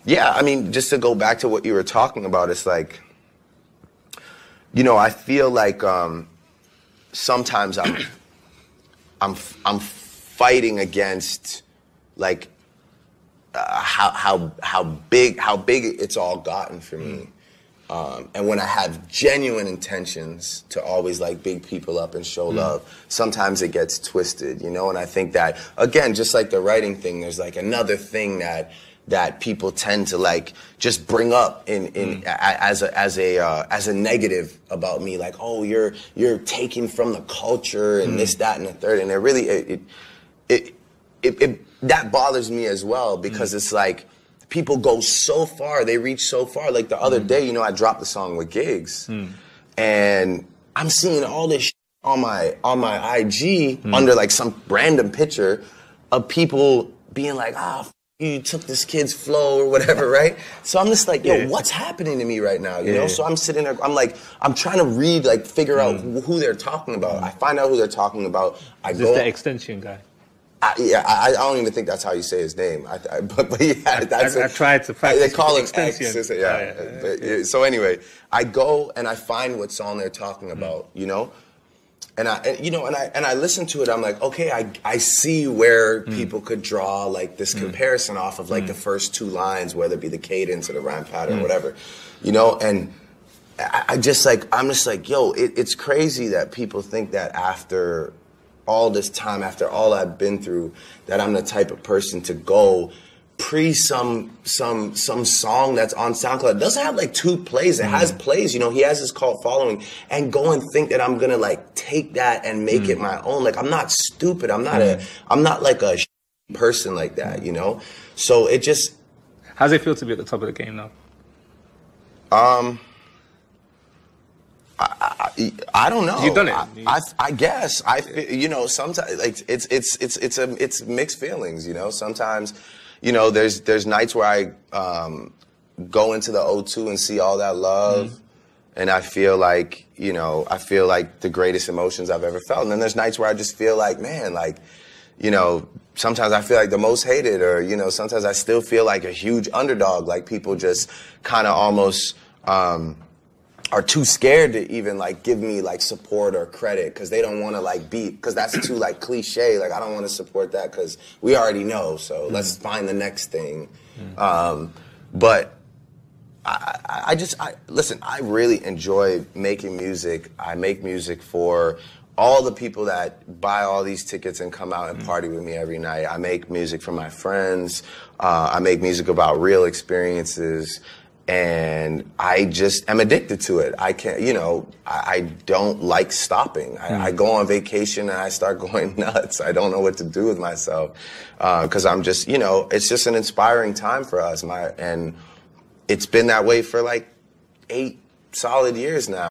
Yeah, I mean, just to go back to what you were talking about, it's like, you know, I feel like sometimes I'm fighting against like how big it's all gotten for me. And when I have genuine intentions to always like big people up and show love, sometimes it gets twisted, you know? And I think that, again, just like the writing thing, there's like another thing that people tend to like just bring up as a negative about me, like, oh, you're taking from the culture and this, that, and the third. And it really, that bothers me as well, because it's like, people go so far, they reach so far. Like the other day, you know, I dropped the song with Gigs, and I'm seeing all this shit on my IG under like some random picture of people being like, you took this kid's flow or whatever, right? So I'm just like, yo, what's happening to me right now, you know? So I'm sitting there, I'm trying to read, like, figure out who they're talking about. I find out who they're talking about. Is this the XXXTentacion guy? I don't even think that's how you say his name. But yeah, that's I tried to practice. They call him XXXTentacion. X. So anyway, I go and I find what song they're talking about, you know, and I listen to it. I'm like, okay, I see where people could draw like this comparison off of like the first two lines, whether it be the cadence or the rhyme pattern, or whatever, you know, and I'm just like, yo, it's crazy that people think that after all this time, after all I've been through, that I'm the type of person to go some song that's on SoundCloud. It doesn't have like 2 plays. It has plays, you know, he has his cult following, and go and think that I'm gonna like take that and make it my own. Like, I'm not stupid. I'm not like a person like that, you know? So it just... How's it feel to be at the top of the game now? I don't know. You've done it. I guess. You know, sometimes like it's mixed feelings. You know, sometimes, you know, there's nights where I go into the O2 and see all that love, and I feel like, you know, the greatest emotions I've ever felt. And then there's nights where I just feel like, man, like, you know, sometimes I feel like the most hated, or, you know, sometimes I still feel like a huge underdog. Like, people just kind of almost are too scared to even like give me like support or credit, because they don't want to like because that's too like cliche. Like, I don't want to support that because we already know. So let's find the next thing. But listen, I really enjoy making music. I make music for all the people that buy all these tickets and come out and party with me every night. I make music for my friends. I make music about real experiences. And I just am addicted to it. I can't, you know, I don't like stopping. I go on vacation and I start going nuts. I don't know what to do with myself, because I'm just, you know, it's just an inspiring time for us. And it's been that way for like 8 solid years now.